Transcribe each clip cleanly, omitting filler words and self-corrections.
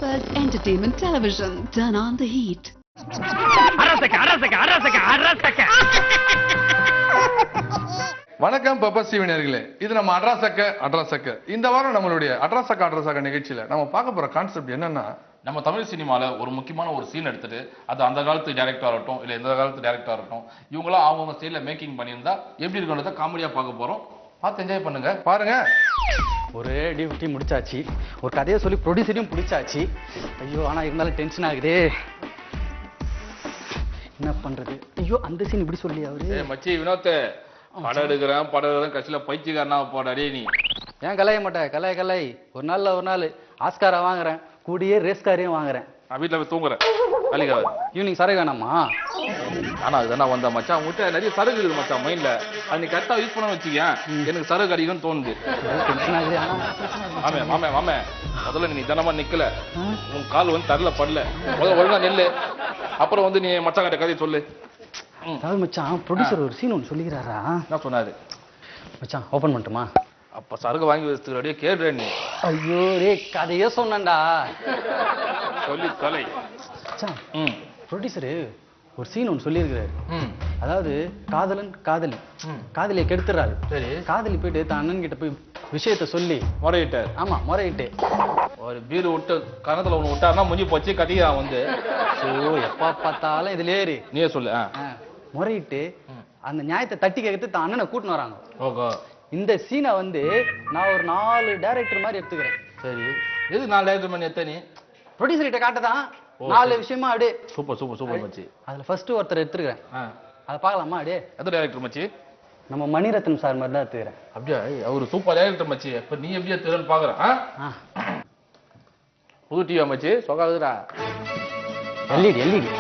Peppers Entertainment Television. Turn on the heat. வணக்கம் peppers TV நேயர்களே, இது நம்ம அட்ராசக்க. இந்த வாரம் நம்மளுடைய அட்ராசக்க நிகழ்ச்சியில நம்ம பார்க்க போற கான்செப்ட் என்னன்னா, நம்ம தமிழ் சினிமாவில் ஒரு முக்கியமான ஒரு சீன் எடுத்துட்டு அது அந்த காலத்து டேரக்டர் ஆகட்டும் இல்லை இந்த காலத்து டேரக்டர் ஆகட்டும் இவங்களாம் அவங்கவுங்க ஸ்டைலில் மேக்கிங் பண்ணியிருந்தா எப்படி இருக்குன்றத காமெடியாக பார்க்க போகிறோம். பார்த்து என்ஜாய் பண்ணுங்க. பாருங்க, ஒரு டியூட்டி முடிச்சாச்சு, ஒரு கதையை சொல்லி ப்ரொடியூசரையும் பிடிச்சாச்சு. ஐயோ, ஆனால் இருந்தாலும் டென்ஷன் ஆகுதே, என்ன பண்றது? ஐயோ, அந்த சீன் இப்படி சொல்லி அவரு மச்சி வினோத் படம் எடுக்கிறேன் கட்சியில் பைத்தியக்காரனா போடாடே. நீ ஏன் கலைய மாட்டேன்? கலை ஒரு நாள் ஆஸ்காரை வாங்குறேன், கூடியே ரேஸ் காரையும் வாங்குறேன். நான் வீட்டில் போய் தூங்குறேன். வேலைக்காக ஈவினிங் சரகு வேணாமா? ஆனால் அதுதான் வந்த மச்சான் உங்ககிட்ட நிறைய சரகு இருக்குது மச்சான் மைண்டில். அது நீ கரெக்டாக யூஸ் பண்ண வச்சுக்கேன், எனக்கு சரகு அடிக்கணும்னு தோணுது. டென்ஷன் ஆகுது. மாமே முதல்ல நீ தினமா நிக்கல, உன் கால் வந்து தரல படல, முதல்ல ஒழுங்கா நெல்லு, அப்புறம் வந்து நீ மச்சான் கிட்ட கதையை சொல்லு. அதாவது மச்சான், ப்ரொடியூசர் ஒரு சீன் ஒன்று சொல்லிக்கிறாரா? என்ன சொன்னாரு மச்சான்? ஓப்பன் பண்ணட்டுமா? அப்ப சரக்கு வாங்கி வச்சுட்டு அப்படியே கேடுறேன் நீ. ஐயோ ரே, கதையே சொன்னேன்டா. சொல்லி தொலை. மச்சான், ப்ரொடியூசரு ஒரு சீன் ஒன்று சொல்லியிருக்கிறாரு. அதாவது காதலன் காதலியை கெடுத்துறாரு. சரி, காதலி போயிட்டு தான் அண்ணன் கிட்ட போய் விஷயத்த சொல்லி முறையிட்டார். ஆமா, முறையிட்டு ஒரு பீரு விட்டு கணத்துல ஒண்ணு விட்டாருன்னா முடிஞ்சு போச்சு, கட்டிக்கிறான் வந்து. எப்பா பார்த்தாலும் இதுல ஏறி நீயே சொல்லு. முறையிட்டு அந்த நியாயத்தை தட்டி கேட்கறது தான் அண்ணனை கூட்டின்னு வராங்க. ஓகோ. இந்த சீனை வந்து நான் ஒரு 4 டைரக்டர் மாதிரி எடுத்துக்கிறேன். சரி, எது 4 டைரக்டர் மணி எத்தனை? ப்ரொடியூசர் கிட்ட காட்டதான் 4 விஷயமா அப்படியே. சூப்பர் மச்சி. அதுல ஃபர்ஸ்ட் ஒருத்தர் எடுத்துக்கிறேன், அதை பார்க்கலாமா? அப்படியே எந்த டைரக்டர் மச்சி? நம்ம மணிரத்னம் சார் மாதிரி தான் எடுத்துக்கிறேன். அப்படியா? அவரு சூப்பர் டைரக்டர் மச்சி. இப்ப நீ எப்படி எடுத்துக்கிறன்னு பாக்குறேன். புது டிவி மச்சி சொகாதுடா. எல்இடி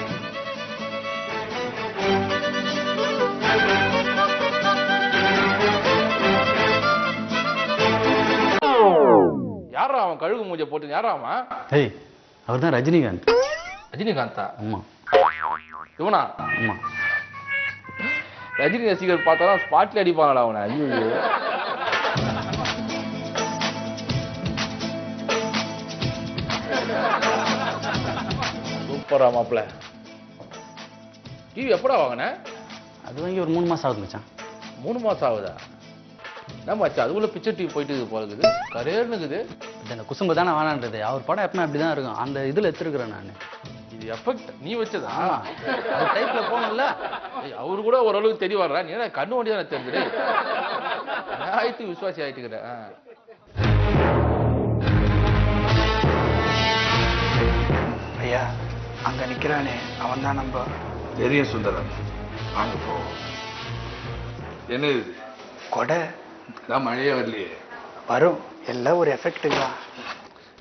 யாரா அவன் கழுகு மூஞ்ச போட்டு? யாரா அவன்? ஏய், அவர் தான் ரஜினிகாந்த். ரஜினிகாந்தா? ஆமா. இவனா? ஆமா. ரஜினி ரசிகர் பார்த்தாலும் ஸ்பாட்ல அடிப்பாங்களா அவனை? ஐயோ, சூப்பரா மாப்பிள்ள. டிவி எப்படா வாங்கின? அது வாங்கி ஒரு 3 மாசம் ஆகுது மச்சான். 3 மாசம் ஆகுதா? என்ன மச்சா, அதுக்குள்ள பிக்சர் டிவி போயிட்டு போகுது, கரேர்னுக்குது. இந்த குசும்பு தானே வேணான்றது. அவர் படம் எப்பவுமே அப்படிதான் இருக்கும். அந்த இதுல எடுத்துருக்கிறேன் நான். இது எஃபெக்ட் நீ வச்சதா? அது டைப்ல போகணும்ல. அவரு கூட ஓரளவுக்கு தெரிய வர்றா. நீ கண்ணு வண்டி தானே தெரிஞ்சுடு. ஆயிட்டு விசுவாசி ஆயிட்டுக்கிற. ஐயா, அங்க நிக்கிறானே அவன் தான் நம்ம. தெரியும் சுந்தரம், வாங்க போ. என்ன இது? கொடை நான் மழையே வரலையே. வரும், எல்லாம் ஒரு எஃபெக்ட்டுங்களா?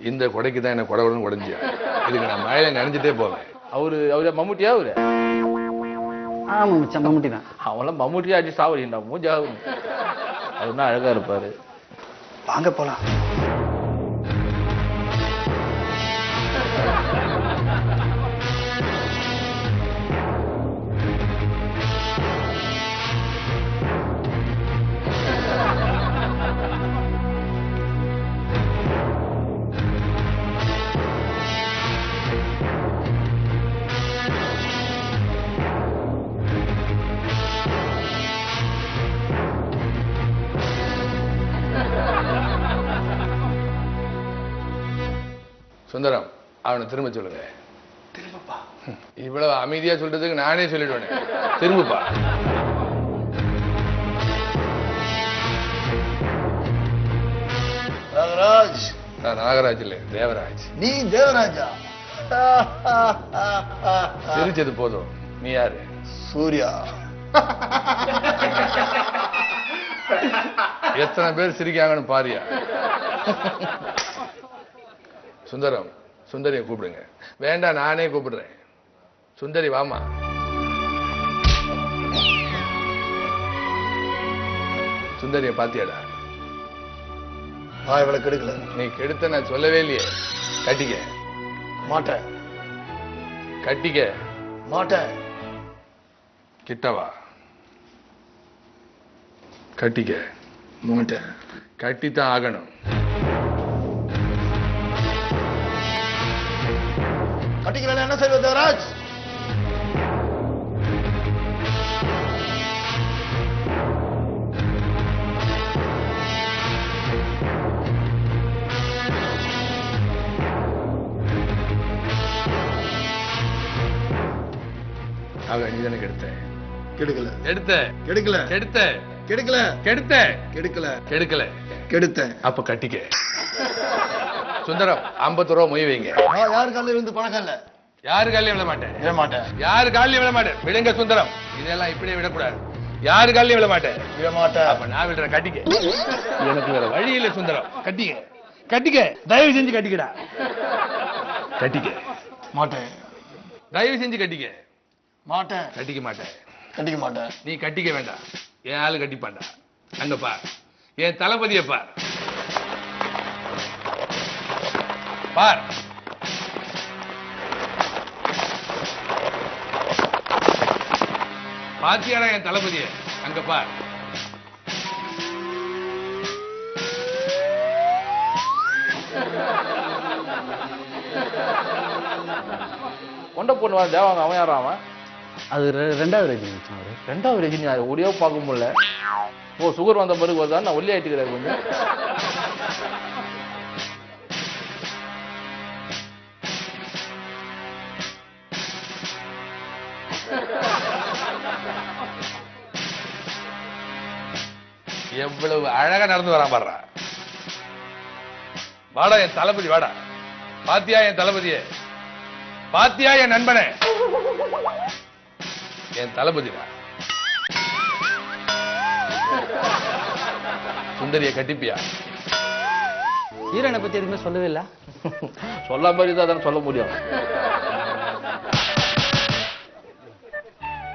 இந்த கொடைக்கு தான் என்ன கொடவுடன் உடஞ்சியா? இதுக்கு நான் மழையில நினைஞ்சிட்டே போவேன். அவரு மம்முட்டியா? அவரு ஆமா மச்சான், மம்முட்டி தான். அவெல்லாம் மம்முட்டியா அடிச்சு சாவடிண்டா மூஞ்சா. அவருன்னா அழகா இருப்பாரு. வாங்க போலாம். சுந்தரம், அவனை திரும்ப சொல்லுங்க. திரும்பப்பா? இவ்வளவு அமைதியா சொல்றதுக்கு நானே சொல்லிடுவேன். திரும்பப்பா. நாகராஜ். நான் நாகராஜ் இல்ல, தேவராஜ். நீ தேவராஜா? சிரிச்சது போதும். நீ யாரு? சூர்யா. எத்தனை பேர் சிரிக்காங்கன்னு பாரியா. சுந்தரம், சுந்தரியை கூப்பிடுங்க. வேண்டாம், நானே கூப்பிடுறேன். சுந்தரி வாமா. சுந்தரியை பாத்தியாடா? நான் இவளை கெடுக்கல. நீ கெடுத்த நான் சொல்லவே இல்லையே. கட்டிக்க. மாட்டேன். கட்டிக்க. மாட்டேன். கிட்டவா. கட்டிக்க. மாட்டேன். கட்டித்தான் ஆகணும். கட்டிக்கல என்ன செய்வது தேவராஜ்? ஆக நீ தானே கெடுத்த கெடுக்கல எடுத்த கெடுக்கல கெடுத்த கெடுக்கல கெடுத்த கெடுக்கல கெடுக்கல கெடுத்தேன். அப்ப கட்டிக்க. சுந்தரம் 50 ரூபா மொய் வைங்க. நான் யாரு காலில் விழுந்து பணக்கம் இல்ல. யாரு காலையும் விட மாட்டேன். விட மாட்டேன். யாரு காலையும் விட மாட்டேன். விடுங்க சுந்தரம், இதெல்லாம் இப்படியே விடக்கூடாது. யாரு காலையும் விட மாட்டேன். விட மாட்டேன். அப்ப நான் விடுறேன், கட்டிக்க. எனக்கு வேற வழி இல்லை சுந்தரம், கட்டிக்க கட்டிக்க, தயவு செஞ்சு கட்டிக்கடா. கட்டிக்க மாட்டேன். தயவு செஞ்சு கட்டிக்க. மாட்டேன். கட்டிக்க மாட்டேன். கட்டிக்க மாட்டேன். நீ கட்டிக்க வேண்டாம், என் ஆளு கட்டிப்பாண்டா. அங்க பார், என் தளபதியை பார். பார், பாத்தியாடா என் தளபதியை? அங்க பார். கொண்ட பொண்ணு தேவாங்க, அவன் யாரும் அவன்? அது ரெண்டாவது ரஜினி மச்சான் அவரு. ரெண்டாவது ரஜினி ஒடியோ பார்க்க முடியல. ஓ, சுகர் வந்த பிறகு வருதா? நான் ஒல்லி ஆயிட்டுக்கிறேன் கொஞ்சம். எவ்வளவு அழகா நடந்து வரான் பாடுறா. வாடா என் தளபதி, வாடா. பாத்தியா என் தளபதியே? பாத்தியா என் நண்பனே? என் தளபதி சுந்தரிய கட்டிப்பியா? ஹீரோனை பத்தி எதுவுமே சொல்லவே இல்ல. சொல்ல மாதிரி தான் சொல்ல முடியும்.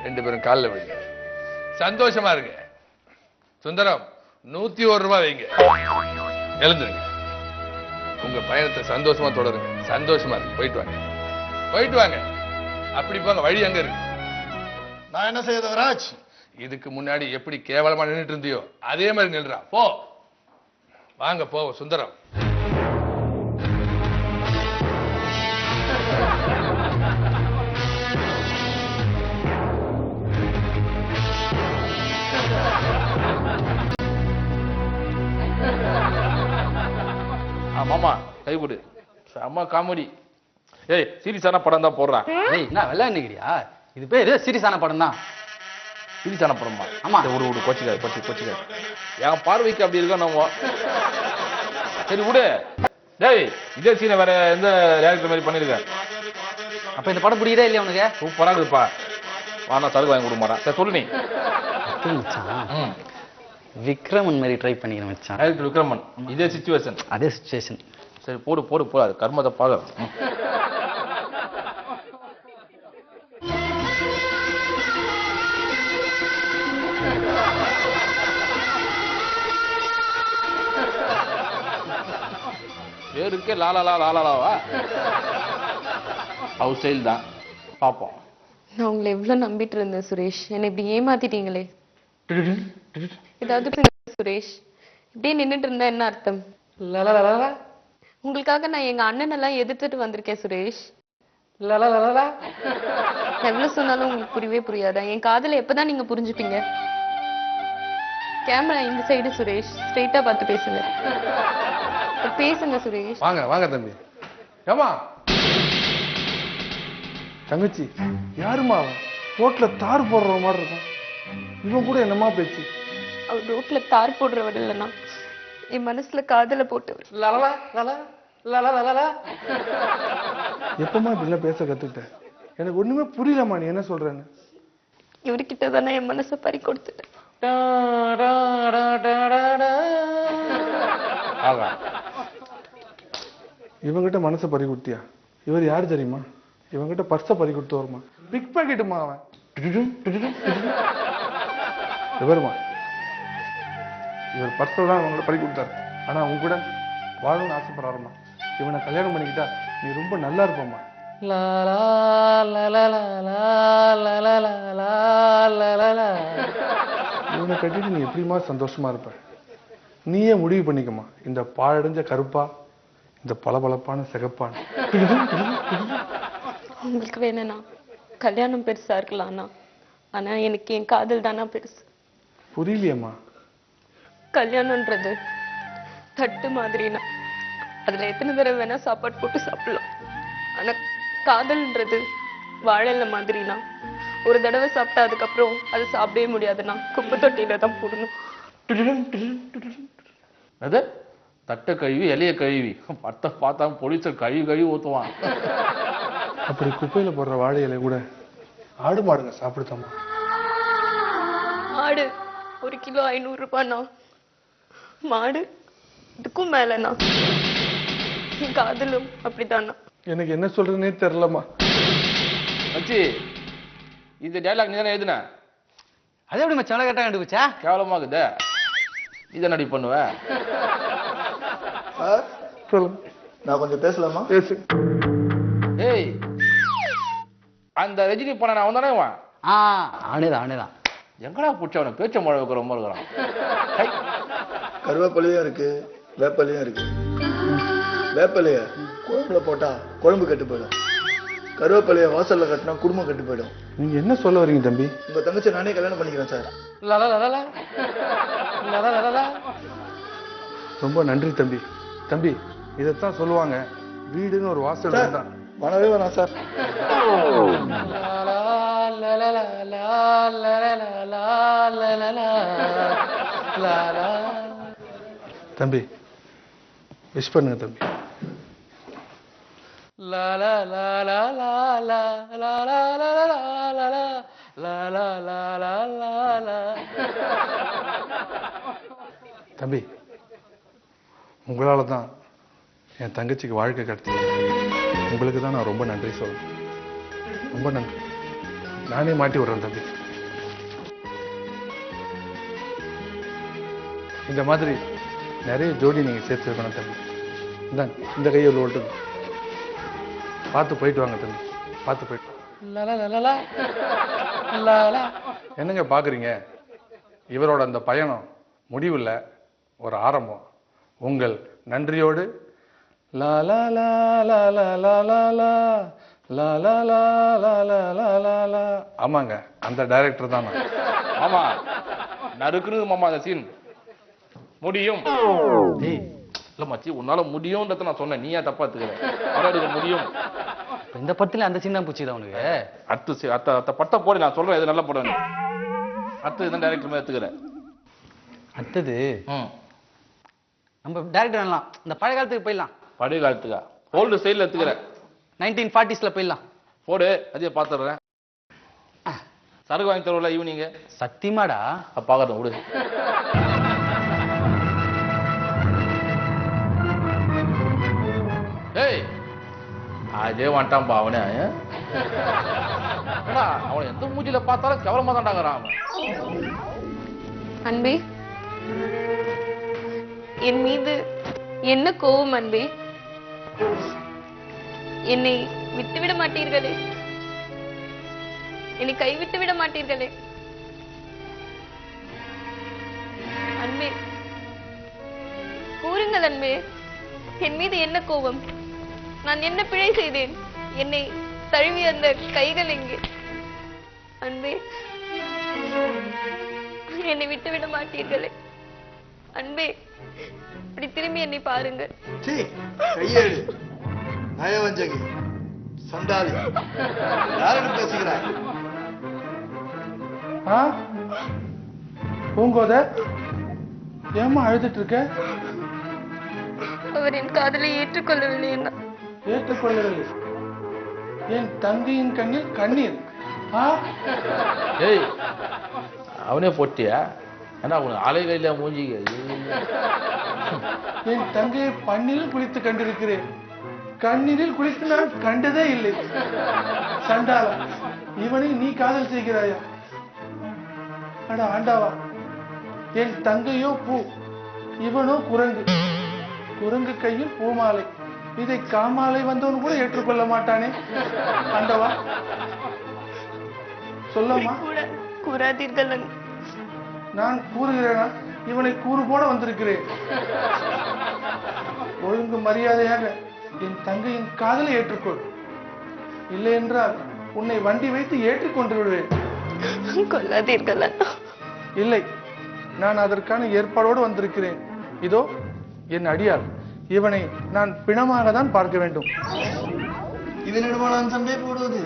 ரெண்டு பேரும் காலில் விடுங்க, சந்தோஷமா இருங்க. சுந்தரம் 101 ரூபாய் வைங்க, எழுந்துருங்க. உங்க பயணத்தை சந்தோஷமா தொடருங்க. சந்தோஷமா இருக்கு, போயிட்டு வாங்க, போயிட்டு வாங்க. அப்படி போங்க, வழி அங்க இருக்கு. நான் என்ன செய்ய தேவராஜ்? இதுக்கு முன்னாடி எப்படி கேவலமா நின்றுட்டு இருந்தியோ அதே மாதிரி நில்றா. போ, வாங்க போவோம் சுந்தரம். மாமா கை கொடு. அம்மா காமெடி. ஏய், சீரியஸான படம் தான் போடுறான். ஏய், என்ன வெள்ளை நிக்கிறியா? இது பேரு சீரியஸான படம் தான். சீரியஸான படமா? ஆமா. விடு கோச்சிக்காது, கோச்சிக்காது. என் பார்வைக்கு அப்படி இருக்கா நம்ம. சரி விடு. டேய், இதே சீனை வேற எந்த டேரக்டர் மாதிரி பண்ணிருக்க? அப்ப இந்த படம் பிடிக்குதா இல்லையா உனக்கு? சூப்பரா இருக்குப்பா. வானா சரக்கு வாங்கி கொடுக்க மாட்டான். சரி சொல்லு நீ. மச்சான், விக்ரமன் மாதிரி ட்ரை பண்ணிக்கிறேன் மச்சான். டேரக்டர் விக்ரமன், இதே சிச்சுவேஷன். அதே சிச்சுவேஷன். சரி போடு அது கர்மத்தை பார்க்க. பேருக்கே லாலாவா? ஹவுஸ் ஸ்டைல் தான். பார்ப்போம். நான் உங்களை எவ்வளவு நம்பிட்டு இருந்தேன் சுரேஷ், என்னை இப்படி ஏமாத்திட்டீங்களே. ஏதாவது சுரேஷ், இப்படியே நின்னுட்டு இருந்தா என்ன அர்த்தம்? உங்களுக்காக நான் எங்க அண்ணன் எல்லாம் எதிர்த்துட்டு வந்திருக்கேன் சுரேஷ். எவ்வளவு சொன்னாலும் உங்களுக்கு புரியவே புரியாதா? என் காதலை எப்பதான் நீங்க புரிஞ்சுப்பீங்க? கேமரா இந்த சைடு சுரேஷ், ஸ்ட்ரெயிட்டா பார்த்து பேசுங்க. பேசுங்க சுரேஷ். வாங்க வாங்க தம்பி. ஏமா தங்கச்சி, யாருமா அவன்? ரோட்ல தார் போடுற மாதிரி இருக்கும். இவன் கூட என்னமா பேச்சு? அவர் ரோட்ல தார் போடுறவர் இல்லைன்னா என் மனசுல காதல போட்டவர். எப்பமா இப்படிலாம் பேச கத்துக்கிட்ட? எனக்கு ஒண்ணுமே புரியலமா நீ என்ன சொல்றேன்னு. இவர்கிட்ட தானே என் மனசை பறி கொடுத்துட்டேன். இவங்கிட்ட மனசை பறி கொடுத்தியா? இவர் யாரு தெரியுமா? இவங்கிட்ட பர்ஸை பறி கொடுத்து வருமா? பிக் பாக்கெட்டுமா அவன். இவருமா, இவர் பர்ஸை தான் அவங்கள பறி கொடுத்தாரு. ஆனா அவங்க கூட வாழணும்னு ஆசைப்படுறாருமா. இவனை கல்யாணம் பண்ணிக்கிட்டா நீ ரொம்ப நல்லா இருப்பம்மா. இவனை கட்டிட்டு நீ எப்படிமா சந்தோஷமா இருப்ப? நீயே முடிவு பண்ணிக்கமா. இந்த பாழடைஞ்ச கருப்பா, இந்த பளபளப்பான சிகப்பான. உங்களுக்கு வேணும்னா கல்யாணம் பெருசா இருக்கலாம்ண்ணா, ஆனா எனக்கு என் காதல் தானா பெருசு. புரியலையம்மா. கல்யாணம்ன்றது தட்டு மாதிரினா அதுல எத்தனை தடவை வேணா சாப்பாடு போட்டு சாப்பிடலாம். ஆனா காதல்ன்றது வாழல மாதிரினா ஒரு தடவை சாப்பிட்டா அதுக்கப்புறம் அது சாப்பிடவே முடியாதுன்னா குப்பை தொட்டியில தான் போடணும். அது தட்டை கழுவி இலைய கழுவி பட்ட பார்த்தா பொலிச கழுவி ஊத்துவான். அப்படி குப்பையில போடுற வாழை இலை கூட ஆடு மாடுங்க சாப்பிடுதாம்மா. ஆடு 1 கிலோ 500 ரூபாய்னா, மாடு இதுக்கும் மேலனா. காதலும் அப்படித்தானா? எனக்கு என்ன சொல்றதுன்னே தெரியலம்மா. மச்சி, இந்த டயலாக் நீ தானே எழுதுன? அது எப்படி மச்சான் அழகா கரெக்டா கண்டுபிடிச்சா? கேவலமாகுது. நீ தான் நடி பண்ணுவ. சார் சொல்லுங்க. நான் கொஞ்சம் பேசலாமா? பேசு. ஏய், அந்த ரஜினி பண்ண அவன் தானே இவன்? அவனேதான். எங்கடா பிடிச்ச அவனை பேச்ச மழை வைக்கிற ரொம்ப இருக்கிறான். ஹை. கருவேப்பிலையும் இருக்கு, வேப்பலையும் இருக்கு. வேப்பலைய குழம்புல போட்டா குழம்பு கெட்டு போயிடும். கருவேப்பிலைய வாசல்ல கட்டினா குடும்பம் கெட்டு போயிடும். நீங்க என்ன சொல்ல வரீங்க தம்பி? உங்க தங்கச்சி நானே கல்யாணம் பண்ணிக்கிறேன் சார். ரொம்ப நன்றி தம்பி. தம்பி, இதைத்தான் சொல்லுவாங்க, வீடுன்னு ஒரு வாசல் சார், இருந்தா. வரவே வேணாம் சார். தம்பி விஷ் பண்ணுங்க தம்பி. தம்பி, உங்களால தான் என் தங்கச்சிக்கு வாழ்க்கை கிடைச்சது. உங்களுக்கு தான் நான் ரொம்ப நன்றி சொல்றேன். ரொம்ப நன்றி. நானே மாட்டி விடுறேன் தம்பி. இந்த மாதிரி நிறைய ஜோடி நீங்க சேர்த்து வைக்கணும் தம்பி. இந்த கையில் ஓட்டு பார்த்து போயிட்டு வாங்க தம்பி. பார்த்து போயிட்டு. என்னங்க பாக்குறீங்க? இவரோட அந்த பயணம் முடிவில்ல, ஒரு ஆரம்பம். உங்கள் நன்றியோடு லா லா லா லா லா லா லா லா லா லா லா லா லா லா லா லா. ஆமாங்க, அந்த டைரக்டர் தான் நான். ஆமா, நறுக்குன்னு மாமா அந்த சீன் முடியும். இல்ல மச்சி, உன்னால முடியும்ன்றத நான் சொன்னேன். நீ ஏன் தப்பா எடுத்துக்கிற? அவருக்கு முடியும். இந்த படத்துல அந்த சீன் தான் பிடிச்சதா உனக்கு? அத்த பட்ட போடி, நான் சொல்றேன் எது நல்ல படம். அடுத்து இதான் டைரக்டர் மாதிரி எடுத்துக்கிறேன். அடுத்தது நம்ம டைரக்டர் பண்ணலாம். இந்த பழைய காலத்துக்கு போயிடலாம். பழைய காலத்துக்கா? ஓல்டு ஸ்டைல்ல எடுத்துக்கிறேன். 1940s போயிடலாம். போடு, அதே பாத்துறேன். சரக்கு வாங்கி தருவல ஈவினிங்? சத்தியமாடா? பாக்கட்டும் விடு. ஏய், அதே வந்துட்டான்பா அவனே. அவனை எந்த மூஞ்சில பார்த்தாலும் கேவலமா தான்டாங்கிறான் அவன். அன்பே, என் மீது என்ன கோபம் அன்பே? என்னை விட்டுவிட மாட்டீர்களே, என்னை கைவிட்டு விட மாட்டீர்களே அன்பே. கூறுங்கள் அன்பே, என் மீது என்ன கோபம்? நான் என்ன பிழை செய்தேன்? என்னை தழுவி அந்த கைகள் எங்கே? அன்பே, என்னை விட்டுவிட மாட்டீர்களே அன்பே. இப்படி திரும்பி என்னை பாருங்கள். கையேடு, நயவஞ்சகி, சண்டாளி, யாரிடம் பேசுகிறாய்? பூங்கோத, ஏமா அழுதுட்டு இருக்க? அவர் என் காதலை ஏற்றுக்கொள்ளவில்லை. என்ன ஏற்றுக்கொள்ளவில்லை? என் தங்கையின் கண்ணில் கண்ணீர். ஏய், அவனே போட்டியா? ஏன்னா உனக்கு அலைகளில மூஞ்சிக்க. என் தங்கையை பன்னீரில் குளித்து கண்டிருக்கிறேன். கண்ணீரில் குளித்து நான் கண்டதே இல்லை. சண்டாளா, இவனை நீ காதல் செய்கிறாயா? அட ஆண்டாவா, என் தங்கையோ பூ, இவனோ குரங்கு. குரங்கு கையில் பூமாலை. இதை காமாலை வந்தவன் கூட ஏற்றுக்கொள்ள மாட்டானே. ஆண்டவா, சொல்லம்மா. கூறாதீர்கள். நான் கூறுகிறேனா? இவனை கூறு போட வந்திருக்கிறேன். ஒழுங்கு மரியாதையாக என் தங்கையின் காதலை ஏற்றுக்கொள். இல்லை என்றால் உன்னை வண்டி வைத்து ஏற்றிக் கொண்டு விடுவேன். கொல்லாதீர்கள் அண்ணா. இல்லை, நான் அதற்கான ஏற்பாடோடு வந்திருக்கிறேன். இதோ என் அடியாள். இவனை நான் பிணமாக தான் பார்க்க வேண்டும். இவனிடமா நான் சண்டை போடுவது?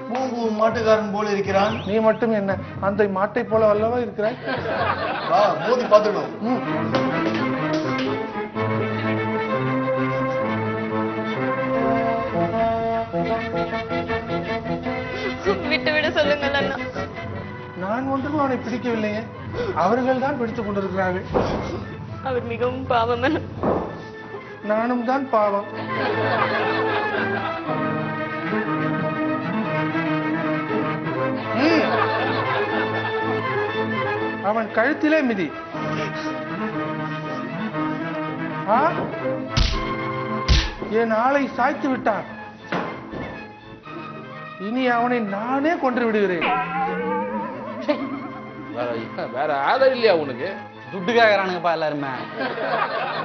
பூம்பூ மாட்டுக்காரன் போல இருக்கிறான். நீ மட்டும் என்ன அந்த மாட்டை போல அல்லவா இருக்கிறாய்? வா, மோதி பார்த்துடும். விட்டு விட சொல்லுங்கள் அண்ணா. நான் ஒன்றும் அவனை பிடிக்கவில்லையே, அவர்கள் தான் பிடித்துக் கொண்டிருக்கிறார்கள். அவர் மிகவும் பாவம் அண்ணா. நானும் தான் பாவம். அவன் கழுத்திலே மிதி. என் ஆளை சாய்த்து விட்டான். இனி அவனை நானே கொன்று விடுகிறேன். வேற ஆளே இல்லையா உனக்கு? துட்டு கேக்குறானுங்கப்பா எல்லாருமே.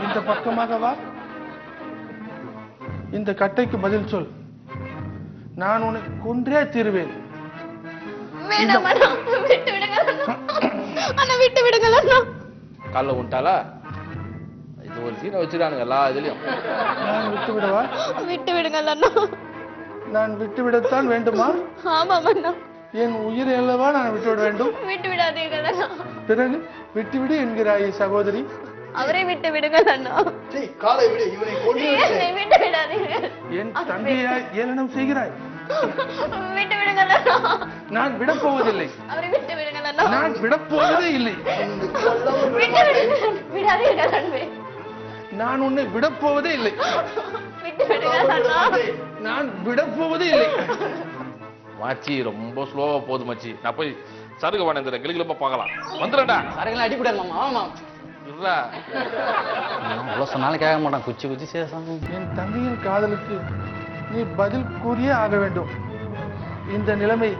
இந்த பக்கமாக வா. இந்த கட்டைக்கு பதில் சொல். நான் உன்னை கொன்றே தீருவேன். வேண்டாம் அண்ணா, விட்டு விடுங்க அண்ணா, விட்டு விடுங்க அண்ணா. காலைல உண்டாலா? இது ஒரு சீனை வச்சுட்டானுங்க எல்லா இதுலயும். நான் விட்டு விடவா? விட்டு விடுங்க அண்ணா. நான் விட்டு விடத்தான் வேண்டுமா? ஆமாம் அண்ணா. என் உயிரை அல்லவா நான் விட்டு விட வேண்டும். விட்டு விடாதீர்கள் அண்ணா. பிறகு விட்டுவிடு என்கிறாய் சகோதரி. அவரை விட்டு விடுங்க அண்ணா. காலை விடு, இவனை கொண்டு என்னை விட்டு விடாதீர்கள். என் தங்கையாய் ஏளனம் செய்கிறாய். விட்டு விடுங்க அண்ணா. நான் விடப்போவதில்லை. அவரை விட்டு விடுங்க அண்ணா. நான் விடப்போவதே இல்லை. விட்டு விடுங்க. விடாதீர்கள் அன்பே. நான் உன்னை விடப்போவதே இல்லை. விட்டு விடுங்க அண்ணா. நான் விடப்போவதே இல்லை. மாச்சி ரொம்ப ஸ்லோவா போகுது மச்சி. நான் போய் சருகு வாங்க இந்த கிளிகிழப்ப பார்க்கலாம். வந்துடுறேன். சரக்குலாம் அடிப்படாது மாமா. ஆமா இருடா. அவ்வளோ சொன்னாலும் கேட்க மாட்டான். குச்சி குச்சி சேசாங்க. என் தங்கையின் காதலுக்கு நீ பதில் கூறியே ஆக வேண்டும். இந்த நிலைமை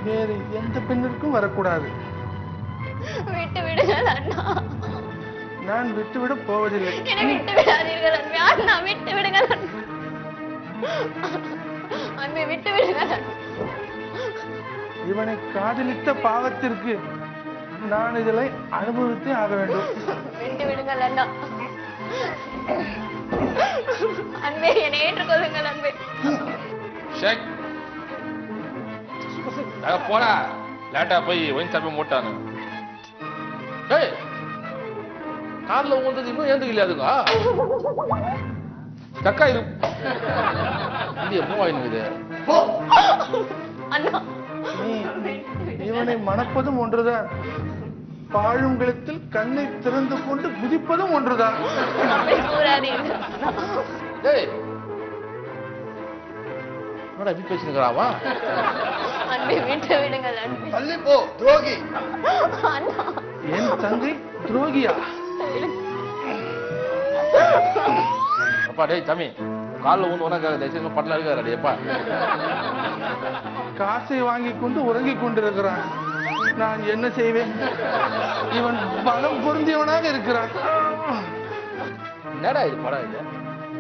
வேறு எந்த பெண்ணிற்கும் வரக்கூடாது. விட்டு விடுங்க அண்ணா. நான் விட்டுவிட போவதில்லை. என்னை விட்டு விடாதீர்கள் அன்பே. அண்ணா விட்டு விடுங்க அண்ணா. அன்பே விட்டு விடுங்க அண்ணா. இவனை காதலித்த பாவத்திற்கு நான் இதில் அனுபவித்தே ஆக வேண்டும். விட்டு விடுங்கள் அண்ணா. அன்பே என்னை ஏற்றுக்கொள்ளுங்கள் அன்பே. ஷேக் போடா. லேட்டா போய் ஒயின் சாப்பி மூட்டானு. ஏய் கார்ல ஊந்தது இன்னும் ஏந்துக்கலையா? அதுங்க கக்கா இரு. இல்லையா மூவாயினுக்குது. அண்ணா நீ இவனை மணப்பதும் ஒன்றுதான், பாழுங்கலத்தில் கண்ணை திறந்து கொண்டு குதிப்பதும் ஒன்றுதான். அப்படி கூறாதீர்கள் அண்ணா. ஏய் என்னடா இப்படி பேசினுக்கிறாவா? அன்பே விட்டு விடுங்கள் அன்பே. தள்ளி போ துரோகி. அண்ணா என் தங்கை துரோகியா? அப்பா டேய் தம்பி காலில் ஊந்து உனக்காக தயவுசெய்து பட்டல இருக்காரு எப்பா. காசை வாங்கி கொண்டு உறங்கிக் கொண்டிருக்கிறான். நான் என்ன செய்வேன்? இவன் பலம் பொருந்தியவனாக இருக்கிறான். என்னடா இது படம் இது?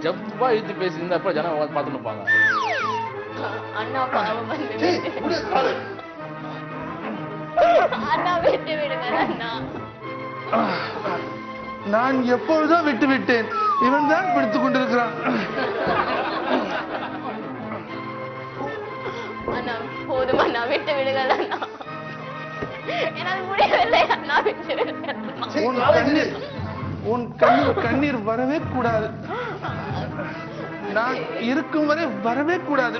ஜப்பா இழுத்து பேசியிருந்தா அப்ப ஜனம் பார்த்துன்னு இருப்பாங்க. அண்ணா பாவம் அன்பே. டேய், விடு காலை. அண்ணா விட்டு விடுங்கள் அண்ணா. நான் எப்பொழுதோ விட்டு விட்டேன். இவன் தான் பிடித்துக் கொண்டிருக்கிறான். அண்ணா போதும் அண்ணா விட்டு விடுங்கள் அண்ணா. என்னால் முடியவில்லை அண்ணா விட்டு விடுங்கள் அண்ணா. உன் கண்ணில் கண்ணீர் வரவே கூடாது. நான் இருக்கும் வரை வரவே கூடாது.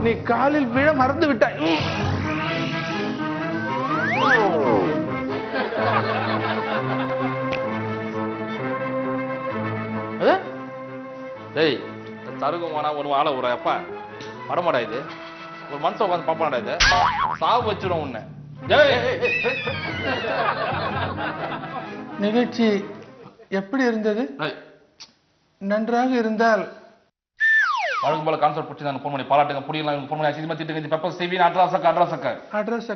நீ காலில் விழ மறந்து விட்டாய். டேய் தருகுமானா ஒரு ஆளை ஒரு அப்பா படமாடா இது. ஒரு மனுஷன் உட்காந்து பாப்பாடா இது. சாவு வச்சிடும் உன்னை. நிகழ்ச்சி எப்படி இருந்தது? நன்றாக இருந்தால் வழக்கம் போல கான்சர்ட் பிடிச்சி நான் ஃபோன் பண்ணி பாராட்டுங்க. புரியலாம் ஃபோன் பண்ணி அசிங்கமா திட்டுங்க. Pepper செய்வி அட்ராசக்க address